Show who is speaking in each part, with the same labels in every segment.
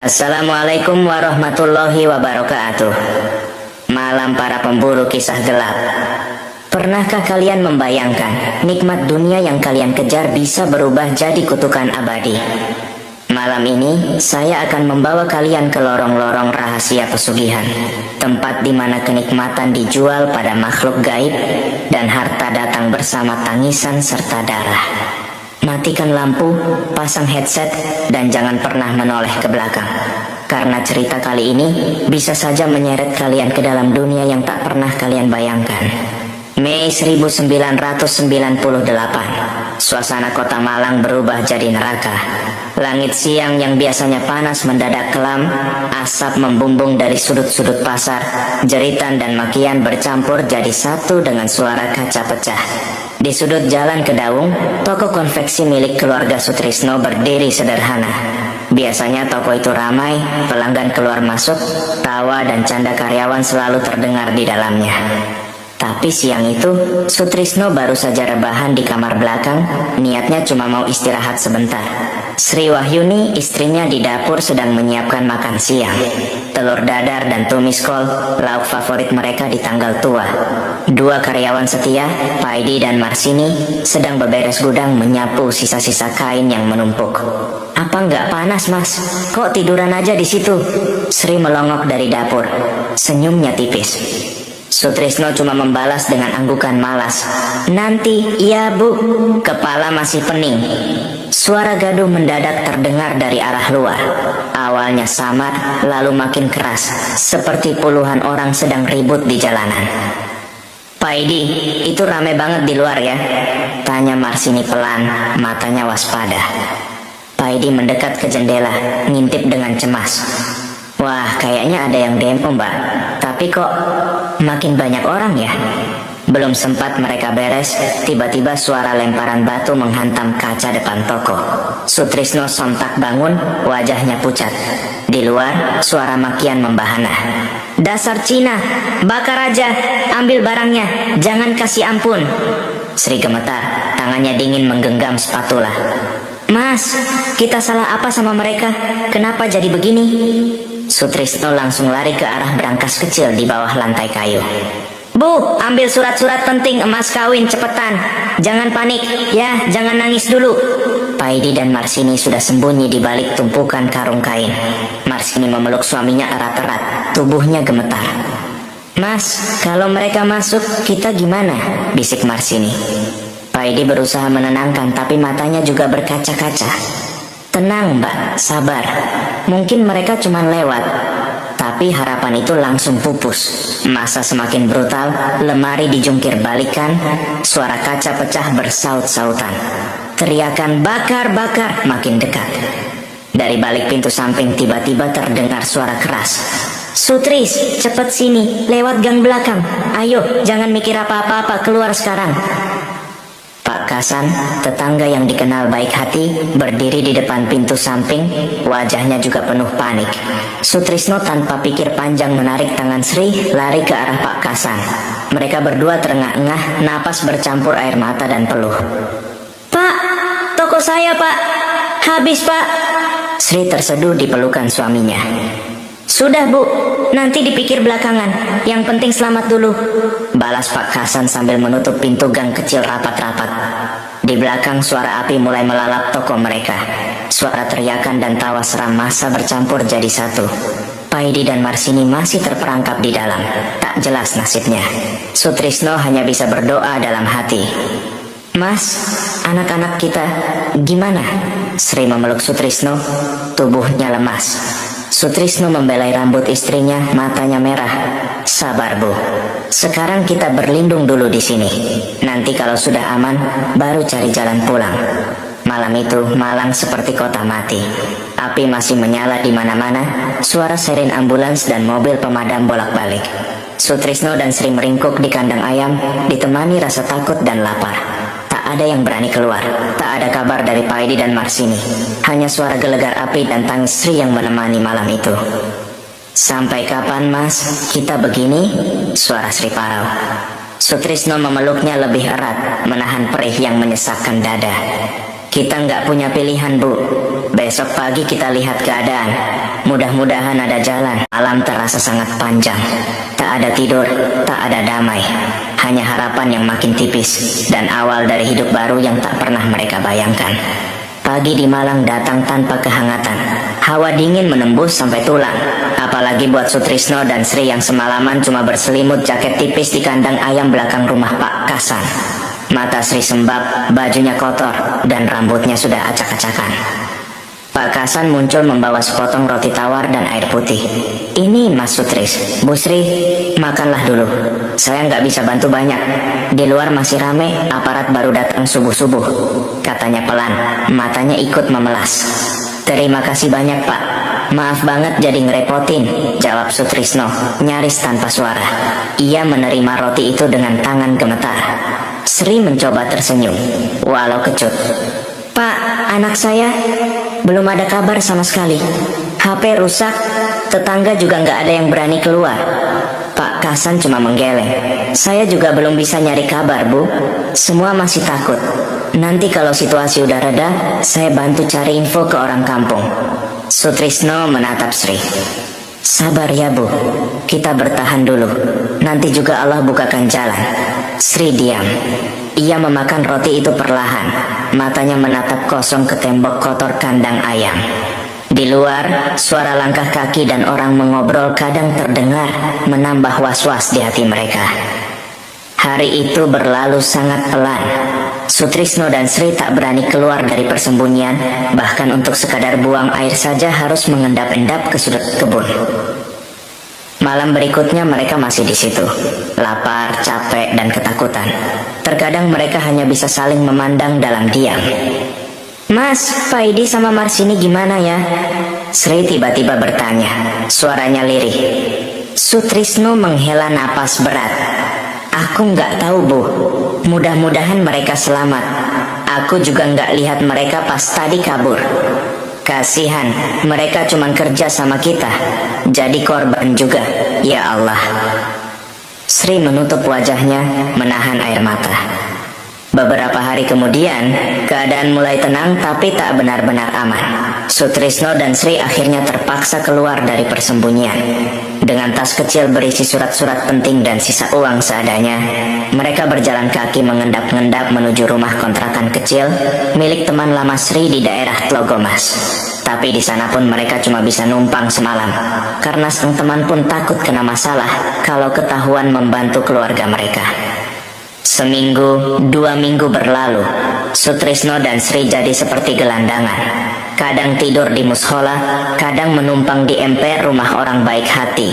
Speaker 1: Assalamualaikum warahmatullahi wabarakatuh. Malam para pemburu kisah gelap. Pernahkah kalian membayangkan nikmat dunia yang kalian kejar bisa berubah jadi kutukan abadi? Malam ini saya akan membawa kalian ke lorong-lorong rahasia pesugihan, tempat di mana kenikmatan dijual pada makhluk gaib dan harta datang bersama tangisan serta darah. Matikan lampu, pasang headset, dan jangan pernah menoleh ke belakang. Karena cerita kali ini bisa saja menyeret kalian ke dalam dunia yang tak pernah kalian bayangkan. Mei 1998, suasana kota Malang berubah jadi neraka. Langit siang yang biasanya panas mendadak kelam, asap membumbung dari sudut-sudut pasar, jeritan dan makian bercampur jadi satu dengan suara kaca pecah. Di sudut jalan Kedaung, toko konveksi milik keluarga Sutrisno berdiri sederhana. Biasanya toko itu ramai, pelanggan keluar masuk, tawa dan canda karyawan selalu terdengar di dalamnya. Tapi siang itu, Sutrisno baru saja rebahan di kamar belakang, niatnya cuma mau istirahat sebentar. Sri Wahyuni, istrinya di dapur sedang menyiapkan makan siang. Telur dadar dan tumis kol, lauk favorit mereka di tanggal tua. Dua karyawan setia, Paidi dan Marsini, sedang beberes gudang menyapu sisa-sisa kain yang menumpuk. "Apa nggak panas, Mas? Kok tiduran aja di situ?" Sri melongok dari dapur. Senyumnya tipis. Sutrisno cuma membalas dengan anggukan malas. "Nanti, iya Bu." Kepala masih pening. Suara gaduh mendadak terdengar dari arah luar. Awalnya samar, lalu makin keras, seperti puluhan orang sedang ribut di jalanan. "Paidi, itu rame banget di luar ya?" tanya Marsini pelan, matanya waspada. Paidi mendekat ke jendela, ngintip dengan cemas. "Wah, kayaknya ada yang demo, Mbak. Tapi kok makin banyak orang ya?" Belum sempat mereka beres, tiba-tiba suara lemparan batu menghantam kaca depan toko. Sutrisno sontak bangun, wajahnya pucat. Di luar, suara makian membahana. "Dasar Cina, bakar aja, ambil barangnya, jangan kasih ampun." Sri gemetar, tangannya dingin menggenggam spatula. "Mas, kita salah apa sama mereka? Kenapa jadi begini?" Sutrisno langsung lari ke arah brankas kecil di bawah lantai kayu. "Bu, ambil surat-surat penting emas kawin cepetan. Jangan panik, ya, jangan nangis dulu." Paidi dan Marsini sudah sembunyi di balik tumpukan karung kain. Marsini memeluk suaminya erat-erat, tubuhnya gemetar. "Mas, kalau mereka masuk, kita gimana?" bisik Marsini. Paidi berusaha menenangkan, tapi matanya juga berkaca-kaca. "Tenang, Mbak, sabar. Mungkin mereka cuma lewat." Tapi harapan itu langsung pupus. Masa semakin brutal, lemari dijungkir balikan, suara kaca pecah bersaut-sautan. Teriakan "bakar-bakar" makin dekat. Dari balik pintu samping tiba-tiba terdengar suara keras. "Sutris, cepet sini, lewat gang belakang. Ayo, jangan mikir apa-apa, keluar sekarang." Pak Kasan, tetangga yang dikenal baik hati, berdiri di depan pintu samping, wajahnya juga penuh panik. Sutrisno tanpa pikir panjang menarik tangan Sri, lari ke arah Pak Kasan. Mereka berdua terengah-engah, napas bercampur air mata dan peluh. "Pak, toko saya Pak, habis Pak." Sri terseduh di pelukan suaminya. "Sudah Bu, nanti dipikir belakangan, yang penting selamat dulu," balas Pak Hasan sambil menutup pintu gang kecil rapat-rapat. Di belakang suara api mulai melalap toko mereka. Suara teriakan dan tawa seram massa bercampur jadi satu. Paidi dan Marsini masih terperangkap di dalam, tak jelas nasibnya. Sutrisno hanya bisa berdoa dalam hati. "Mas, anak-anak kita gimana?" Sri memeluk Sutrisno, tubuhnya lemas. Sutrisno membelai rambut istrinya, matanya merah. "Sabar Bu, sekarang kita berlindung dulu di sini. Nanti kalau sudah aman, baru cari jalan pulang." Malam itu Malang seperti kota mati. Api masih menyala di mana-mana, suara siren ambulans dan mobil pemadam bolak-balik. Sutrisno dan Sri meringkuk di kandang ayam, ditemani rasa takut dan lapar. Tak ada yang berani keluar, tak ada kabar dari Paidi dan Marsini. Hanya suara gelegar api dan tangis Sri yang menemani malam itu. "Sampai kapan Mas, kita begini?" suara Sri parau. Sutrisno memeluknya lebih erat, menahan perih yang menyesakkan dada. Kita nggak punya pilihan, Bu. Besok pagi kita lihat keadaan. Mudah-mudahan ada jalan. Malam terasa sangat panjang. Tak ada tidur, tak ada damai. Hanya harapan yang makin tipis dan awal dari hidup baru yang tak pernah mereka bayangkan. Pagi di Malang datang tanpa kehangatan. Hawa dingin menembus sampai tulang. Apalagi buat Sutrisno dan Sri yang semalaman cuma berselimut jaket tipis di kandang ayam belakang rumah Pak Kasan. Mata Sri sembab, bajunya kotor, dan rambutnya sudah acak-acakan. Pak Kasan muncul membawa sepotong roti tawar dan air putih. Ini Mas Sutris, Bu Sri, makanlah dulu. Saya nggak bisa bantu banyak. Di luar masih rame, aparat baru datang subuh-subuh. Katanya pelan, matanya ikut memelas. Terima kasih banyak, Pak. Maaf banget jadi ngerepotin, jawab Sutrisno, nyaris tanpa suara. Ia menerima roti itu dengan tangan gemetar. Sri mencoba tersenyum, walau kecut. Pak, anak saya belum ada kabar sama sekali. HP rusak, tetangga juga nggak ada yang berani keluar. Pak Kasan cuma menggeleng. Saya juga belum bisa nyari kabar, Bu. Semua masih takut. Nanti kalau situasi udah reda, saya bantu cari info ke orang kampung. Sutrisno menatap Sri. Sabar ya, Bu. Kita bertahan dulu. Nanti juga Allah bukakan jalan. Sri diam. Ia memakan roti itu perlahan. Matanya menatap kosong ke tembok kotor kandang ayam. Di luar, suara langkah kaki dan orang mengobrol kadang terdengar, menambah was-was di hati mereka. Hari itu berlalu sangat pelan. Sutrisno dan Sri tak berani keluar dari persembunyian, bahkan untuk sekadar buang air saja harus mengendap-endap ke sudut kebun. Malam berikutnya mereka masih di situ, lapar, capek, dan ketakutan. Terkadang mereka hanya bisa saling memandang dalam diam. Mas, Paidi sama Marsini gimana ya? Sri tiba-tiba bertanya, suaranya lirih. Sutrisno menghela napas berat. Aku nggak tahu, Bu. Mudah-mudahan mereka selamat. Aku juga nggak lihat mereka pas tadi kabur. Kasihan, mereka cuma kerja sama kita. Jadi korban juga, ya Allah. Sri menutup wajahnya, menahan air mata. Beberapa hari kemudian, keadaan mulai tenang tapi tak benar-benar aman. Sutrisno dan Sri akhirnya terpaksa keluar dari persembunyian. Dengan tas kecil berisi surat-surat penting dan sisa uang seadanya, mereka berjalan kaki mengendap-endap menuju rumah kontrakan kecil milik teman lama Sri di daerah Tlogomas. Tapi di sana pun mereka cuma bisa numpang semalam, karena sang teman pun takut kena masalah kalau ketahuan membantu keluarga mereka. Seminggu, 2 minggu berlalu, Sutrisno dan Sri jadi seperti gelandangan. Kadang tidur di mushola, kadang menumpang di emper rumah orang baik hati.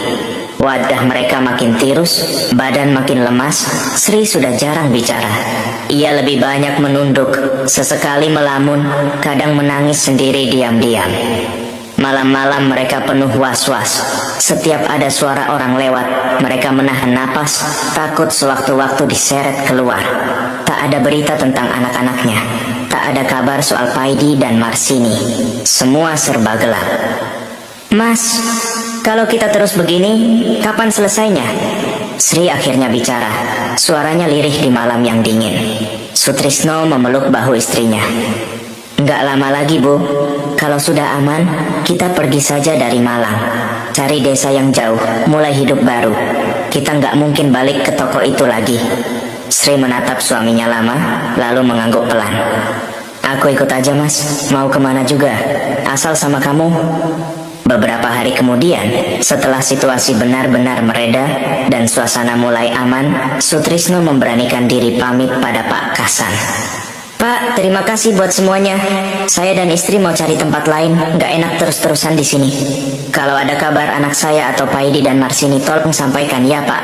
Speaker 1: Wajah mereka makin tirus, badan makin lemas. Sri sudah jarang bicara. Ia lebih banyak menunduk, sesekali melamun, kadang menangis sendiri diam-diam. Malam-malam mereka penuh was-was. Setiap ada suara orang lewat, mereka menahan napas, takut sewaktu-waktu diseret keluar. Tak ada berita tentang anak-anaknya. Tak ada kabar soal Paidi dan Marsini. Semua serba gelap. Mas, kalau kita terus begini, kapan selesainya? Sri akhirnya bicara. Suaranya lirih di malam yang dingin. Sutrisno memeluk bahu istrinya. Nggak lama lagi, Bu. Kalau sudah aman, kita pergi saja dari Malang. Cari desa yang jauh, mulai hidup baru. Kita nggak mungkin balik ke toko itu lagi. Sri menatap suaminya lama, lalu mengangguk pelan. Aku ikut aja, Mas. Mau kemana juga, asal sama kamu. Beberapa hari kemudian, setelah situasi benar-benar mereda dan suasana mulai aman, Sutrisno memberanikan diri pamit pada Pak Kasan. Pak, terima kasih buat semuanya. Saya dan istri mau cari tempat lain, nggak enak terus-terusan di sini. Kalau ada kabar anak saya atau Paidi dan Marsini, tolong sampaikan ya, Pak.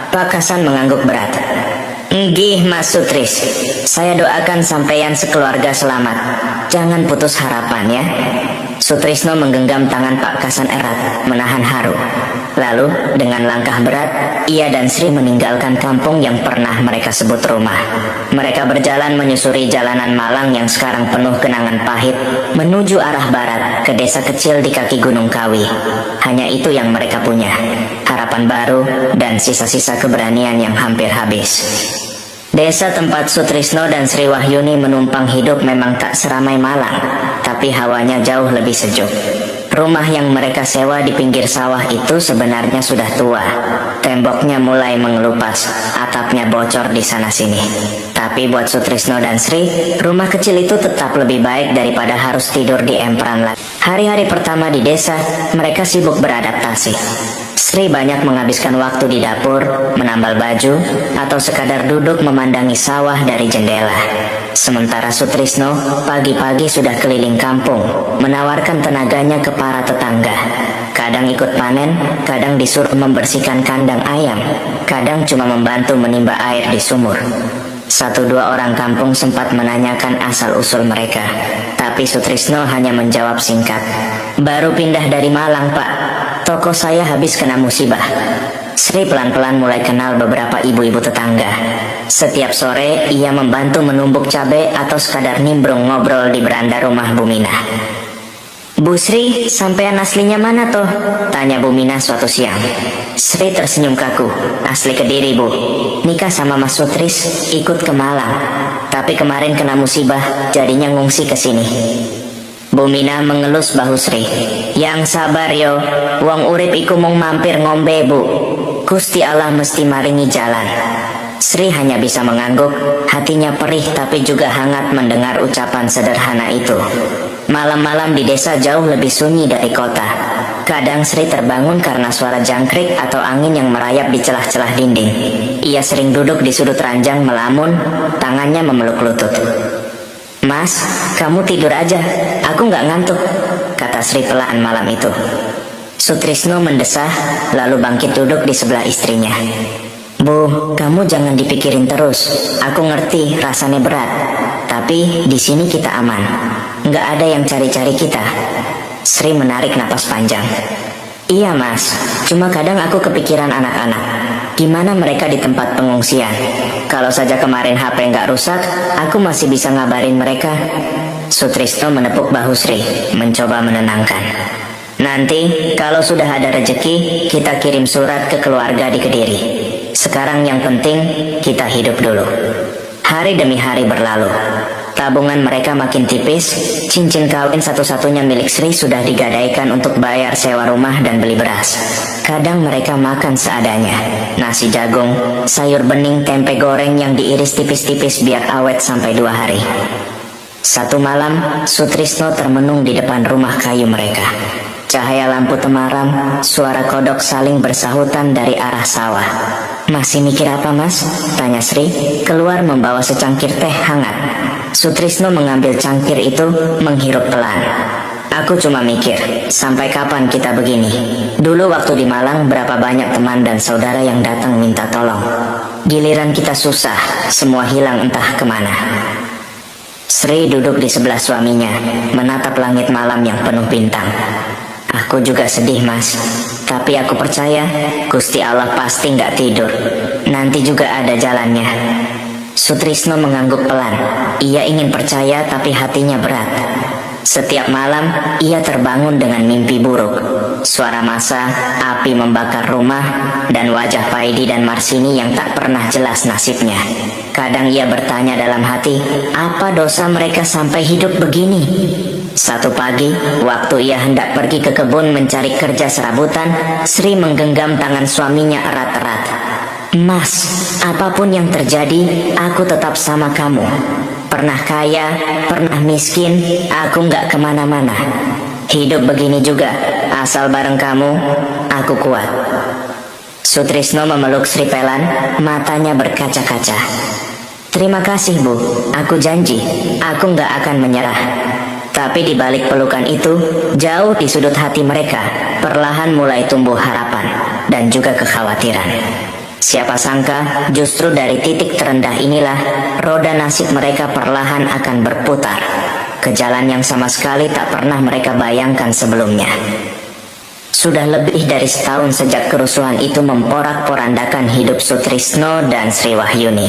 Speaker 1: Pak Kasan mengangguk berat. Nggih, Mas Sutris. Saya doakan sampeyan sekeluarga selamat. Jangan putus harapan ya. Sutrisno menggenggam tangan Pak Kasan erat, menahan haru. Lalu, dengan langkah berat, ia dan Sri meninggalkan kampung yang pernah mereka sebut rumah. Mereka berjalan menyusuri jalanan Malang yang sekarang penuh kenangan pahit, menuju arah barat ke desa kecil di kaki Gunung Kawi. Hanya itu yang mereka punya, harapan baru dan sisa-sisa keberanian yang hampir habis. Desa tempat Sutrisno dan Sri Wahyuni menumpang hidup memang tak seramai Malang, tapi hawanya jauh lebih sejuk. Rumah yang mereka sewa di pinggir sawah itu sebenarnya sudah tua. Temboknya mulai mengelupas, atapnya bocor di sana-sini. Tapi buat Sutrisno dan Sri, rumah kecil itu tetap lebih baik daripada harus tidur di emperan lagi. Hari-hari pertama di desa, mereka sibuk beradaptasi. Sri banyak menghabiskan waktu di dapur, menambal baju, atau sekadar duduk memandangi sawah dari jendela. Sementara Sutrisno pagi-pagi sudah keliling kampung, menawarkan tenaganya ke para tetangga. Kadang ikut panen, kadang disuruh membersihkan kandang ayam, kadang cuma membantu menimba air di sumur. 1-2 orang kampung sempat menanyakan asal-usul mereka, tapi Sutrisno hanya menjawab singkat, "Baru pindah dari Malang, Pak. Toko saya habis kena musibah." Sri pelan-pelan mulai kenal beberapa ibu-ibu tetangga. Setiap sore ia membantu menumbuk cabai atau sekadar nimbrung ngobrol di beranda rumah Bu Mina. "Bu Sri, sampean aslinya mana toh?" tanya Bu Mina suatu siang. Sri tersenyum kaku. "Asli Kediri, Bu. Nikah sama Mas Sutris, ikut ke Malang. Tapi kemarin kena musibah, jadinya ngungsi ke sini." Bu Mina mengelus bahu Sri. "Yang sabar yo, wong urip iku mung mampir ngombe, Bu. Gusti Allah mesti maringi jalan." Sri hanya bisa mengangguk, hatinya perih tapi juga hangat mendengar ucapan sederhana itu. Malam-malam di desa jauh lebih sunyi dari kota. Kadang Sri terbangun karena suara jangkrik atau angin yang merayap di celah-celah dinding. Ia sering duduk di sudut ranjang melamun, tangannya memeluk lutut. "Mas, kamu tidur aja, aku nggak ngantuk," kata Sri pelan malam itu. Sutrisno mendesah, lalu bangkit duduk di sebelah istrinya. "Bu, kamu jangan dipikirin terus. Aku ngerti rasanya berat, tapi di sini kita aman. Nggak ada yang cari-cari kita." Sri menarik napas panjang. "Iya Mas, cuma kadang aku kepikiran anak-anak. Gimana mereka di tempat pengungsian? Kalau saja kemarin HP nggak rusak, aku masih bisa ngabarin mereka." Sutrisno menepuk bahu Sri, mencoba menenangkan. "Nanti kalau sudah ada rejeki, kita kirim surat ke keluarga di Kediri. Sekarang yang penting kita hidup dulu." Hari demi hari berlalu. Tabungan mereka makin tipis. Cincin kawin satu-satunya milik Sri sudah digadaikan untuk bayar sewa rumah dan beli beras. Kadang mereka makan seadanya. Nasi jagung, sayur bening, tempe goreng yang diiris tipis-tipis biar awet sampai 2 hari. Satu malam, Sutrisno termenung di depan rumah kayu mereka. Cahaya lampu temaram, suara kodok saling bersahutan dari arah sawah. "Masih mikir apa, Mas?" tanya Sri, keluar membawa secangkir teh hangat. Sutrisno mengambil cangkir itu, menghirup pelan. "Aku cuma mikir, sampai kapan kita begini? Dulu waktu di Malang berapa banyak teman dan saudara yang datang minta tolong. Giliran kita susah, semua hilang entah kemana." Sri duduk di sebelah suaminya, menatap langit malam yang penuh bintang. "Aku juga sedih, Mas. Tapi aku percaya Gusti Allah pasti nggak tidur. Nanti juga ada jalannya." Sutrisno mengangguk pelan. Ia ingin percaya tapi hatinya berat. Setiap malam ia terbangun dengan mimpi buruk. Suara massa, api membakar rumah, dan wajah Paidi dan Marsini yang tak pernah jelas nasibnya. Kadang ia bertanya dalam hati, apa dosa mereka sampai hidup begini? Satu pagi, waktu ia hendak pergi ke kebun mencari kerja serabutan, Sri menggenggam tangan suaminya erat-erat. "Mas, apapun yang terjadi, aku tetap sama kamu. Pernah kaya, pernah miskin, aku nggak kemana-mana. Hidup begini juga, asal bareng kamu, aku kuat." Sutrisno memeluk Sri pelan, matanya berkaca-kaca. "Terima kasih, Bu. Aku janji, aku nggak akan menyerah." Tapi di balik pelukan itu, jauh di sudut hati mereka, perlahan mulai tumbuh harapan dan juga kekhawatiran. Siapa sangka, justru dari titik terendah inilah, roda nasib mereka perlahan akan berputar ke jalan yang sama sekali tak pernah mereka bayangkan sebelumnya. Sudah lebih dari setahun sejak kerusuhan itu memporak-porandakan hidup Sutrisno dan Sri Wahyuni.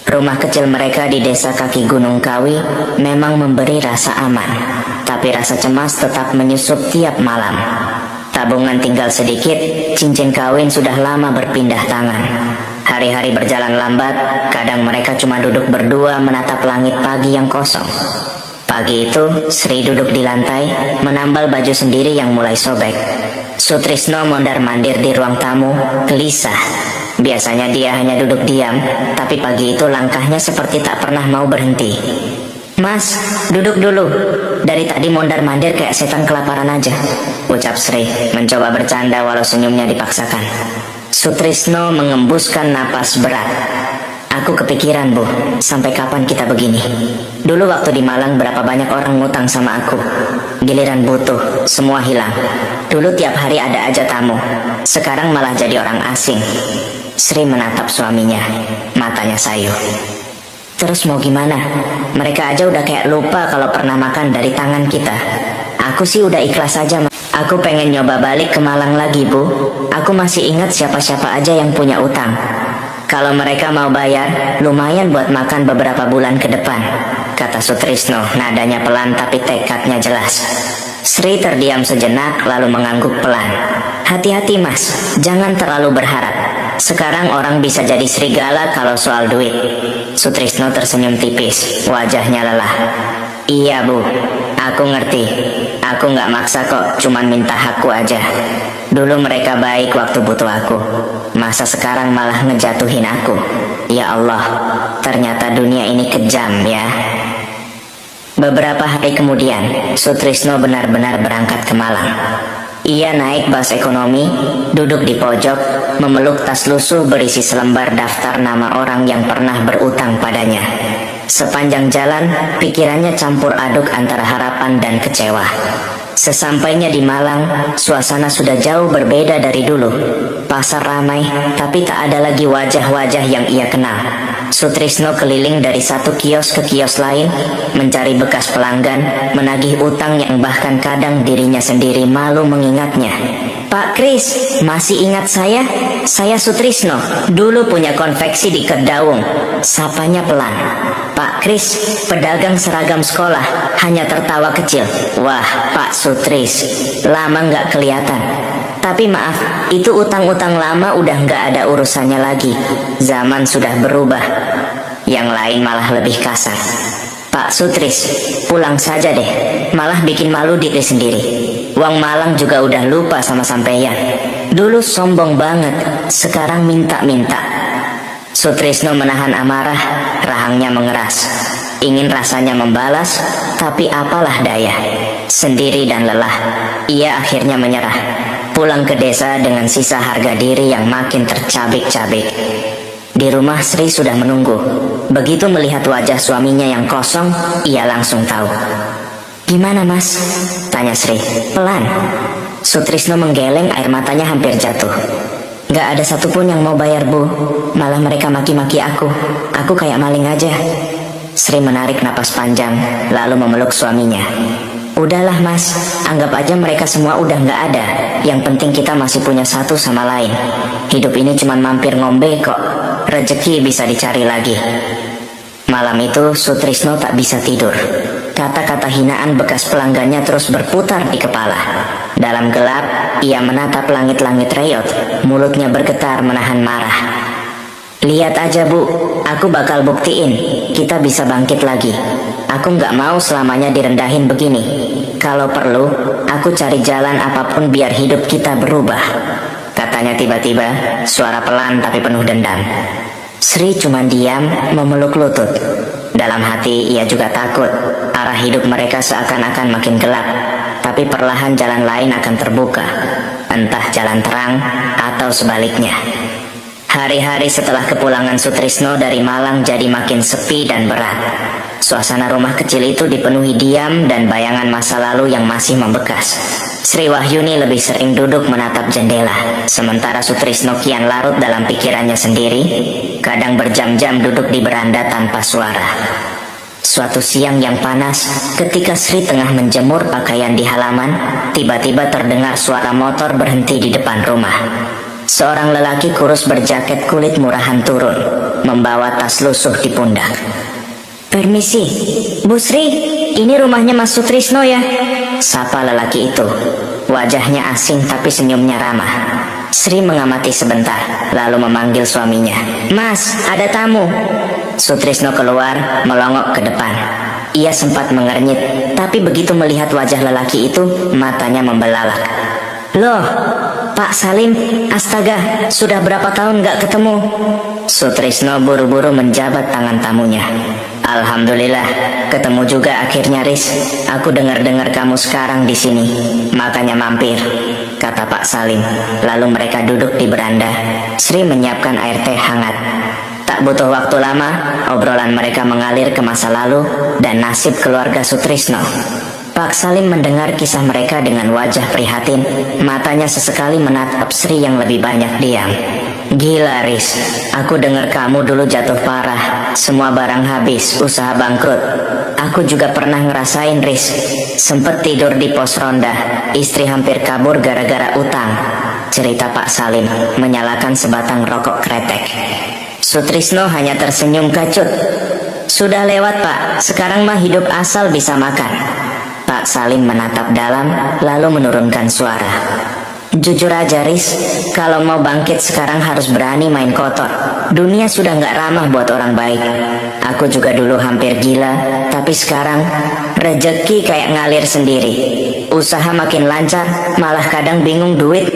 Speaker 1: Rumah kecil mereka di desa kaki Gunung Kawi memang memberi rasa aman, tapi rasa cemas tetap menyusup tiap malam. Tabungan tinggal sedikit, cincin kawin sudah lama berpindah tangan. Hari-hari berjalan lambat, kadang mereka cuma duduk berdua menatap langit pagi yang kosong. Pagi itu, Sri duduk di lantai, menambal baju sendiri yang mulai sobek. Sutrisno mondar-mandir di ruang tamu, gelisah. Biasanya dia hanya duduk diam, tapi pagi itu langkahnya seperti tak pernah mau berhenti. "Mas, duduk dulu. Dari tadi mondar-mandir kayak setan kelaparan aja," ucap Sri, mencoba bercanda walau senyumnya dipaksakan. Sutrisno mengembuskan napas berat. "Aku kepikiran, Bu, sampai kapan kita begini? Dulu waktu di Malang berapa banyak orang ngutang sama aku. Giliran butuh, semua hilang. Dulu tiap hari ada aja tamu. Sekarang malah jadi orang asing." Sri menatap suaminya, matanya sayu. "Terus mau gimana? Mereka aja udah kayak lupa kalau pernah makan dari tangan kita. Aku sih udah ikhlas aja. Aku pengen nyoba balik ke Malang lagi, Bu. Aku masih ingat siapa-siapa aja yang punya utang. Kalau mereka mau bayar, lumayan buat makan beberapa bulan ke depan," kata Sutrisno, nadanya pelan tapi tekadnya jelas. Sri terdiam sejenak lalu mengangguk pelan. "Hati-hati, Mas, jangan terlalu berharap. Sekarang orang bisa jadi serigala kalau soal duit." Sutrisno tersenyum tipis, wajahnya lelah. "Iya, Bu, aku ngerti. Aku nggak maksa kok, cuman minta hakku aja. Dulu mereka baik waktu butuh aku. Masa sekarang malah ngejatuhin aku? Ya Allah, ternyata dunia ini kejam ya." Beberapa hari kemudian, Sutrisno benar-benar berangkat ke Malang. Ia naik bus ekonomi, duduk di pojok, memeluk tas lusuh berisi selembar daftar nama orang yang pernah berutang padanya. Sepanjang jalan, pikirannya campur aduk antara harapan dan kecewa. Sesampainya di Malang, suasana sudah jauh berbeda dari dulu. Pasar ramai, tapi tak ada lagi wajah-wajah yang ia kenal. Sutrisno keliling dari satu kios ke kios lain, mencari bekas pelanggan, menagih utang yang bahkan kadang dirinya sendiri malu mengingatnya. "Pak Kris, masih ingat saya? Saya Sutrisno, dulu punya konveksi di Kedaung," sapanya pelan. Pak Kris, pedagang seragam sekolah, hanya tertawa kecil. "Wah, Pak Sutris, lama nggak kelihatan. Tapi maaf, itu utang-utang lama udah nggak ada urusannya lagi. Zaman sudah berubah." Yang lain malah lebih kasar. "Pak Sutris, pulang saja deh. Malah bikin malu diri sendiri. Wong Malang juga udah lupa sama sampeyan. Dulu sombong banget, sekarang minta-minta." Sutrisno menahan amarah, rahangnya mengeras. Ingin rasanya membalas, tapi apalah daya. Sendiri dan lelah, ia akhirnya menyerah. Pulang ke desa dengan sisa harga diri yang makin tercabik-cabik. Di rumah Sri sudah menunggu. Begitu melihat wajah suaminya yang kosong, ia langsung tahu. "Gimana, Mas?" tanya Sri, pelan. Sutrisno menggeleng, air matanya hampir jatuh. "Gak ada satupun yang mau bayar, Bu. Malah mereka maki-maki aku. Aku kayak maling aja." Sri menarik napas panjang, lalu memeluk suaminya. "Udahlah, Mas, anggap aja mereka semua udah gak ada. Yang penting kita masih punya satu sama lain. Hidup ini cuma mampir ngombe kok. Rezeki bisa dicari lagi." Malam itu Sutrisno tak bisa tidur. Kata-kata hinaan bekas pelanggannya terus berputar di kepala. Dalam gelap, ia menatap langit-langit reyot. Mulutnya bergetar menahan marah. "Lihat aja, Bu, aku bakal buktiin kita bisa bangkit lagi. Aku nggak mau selamanya direndahin begini. Kalau perlu, aku cari jalan apapun biar hidup kita berubah," katanya tiba-tiba, suara pelan tapi penuh dendam. Sri cuma diam, memeluk lutut. Dalam hati ia juga takut. Arah hidup mereka seakan-akan makin gelap, tapi perlahan jalan lain akan terbuka. Entah jalan terang atau sebaliknya. Hari-hari setelah kepulangan Sutrisno dari Malang jadi makin sepi dan berat. Suasana rumah kecil itu dipenuhi diam dan bayangan masa lalu yang masih membekas. Sri Wahyuni lebih sering duduk menatap jendela, sementara Sutrisno kian larut dalam pikirannya sendiri, kadang berjam-jam duduk di beranda tanpa suara. Suatu siang yang panas, ketika Sri tengah menjemur pakaian di halaman, tiba-tiba terdengar suara motor berhenti di depan rumah. Seorang lelaki kurus berjaket kulit murahan turun, membawa tas lusuh di pundak. "Permisi, Bu Sri, ini rumahnya Mas Sutrisno ya?" sapa lelaki itu. Wajahnya asing tapi senyumnya ramah. Sri mengamati sebentar, lalu memanggil suaminya. Mas, ada tamu. Sutrisno keluar, melongok ke depan. Ia sempat mengernyit, tapi begitu melihat wajah lelaki itu, matanya membelalak. Loh, Pak Salim, astaga, sudah berapa tahun gak ketemu? Sutrisno buru-buru menjabat tangan tamunya. Alhamdulillah, ketemu juga akhirnya, Riz. Aku dengar-dengar kamu sekarang di sini, makanya mampir, kata Pak Salim. Lalu mereka duduk di beranda. Sri menyiapkan air teh hangat. Tak butuh waktu lama, obrolan mereka mengalir ke masa lalu dan nasib keluarga Sutrisno. Pak Salim mendengar kisah mereka dengan wajah prihatin. Matanya sesekali menatap Sri yang lebih banyak diam. Gila, Riz, aku dengar kamu dulu jatuh parah, semua barang habis, usaha bangkrut. Aku juga pernah ngerasain, Riz. Sempet tidur di pos ronda, istri hampir kabur gara-gara utang, cerita Pak Salim, menyalakan sebatang rokok kretek. Sutrisno hanya tersenyum kecut. Sudah lewat, Pak, sekarang mah hidup asal bisa makan. Pak Salim menatap dalam, lalu menurunkan suara. Jujur aja, Riz, kalau mau bangkit sekarang harus berani main kotor. Dunia sudah gak ramah buat orang baik. Aku juga dulu hampir gila, tapi sekarang rejeki kayak ngalir sendiri. Usaha makin lancar, malah kadang bingung duit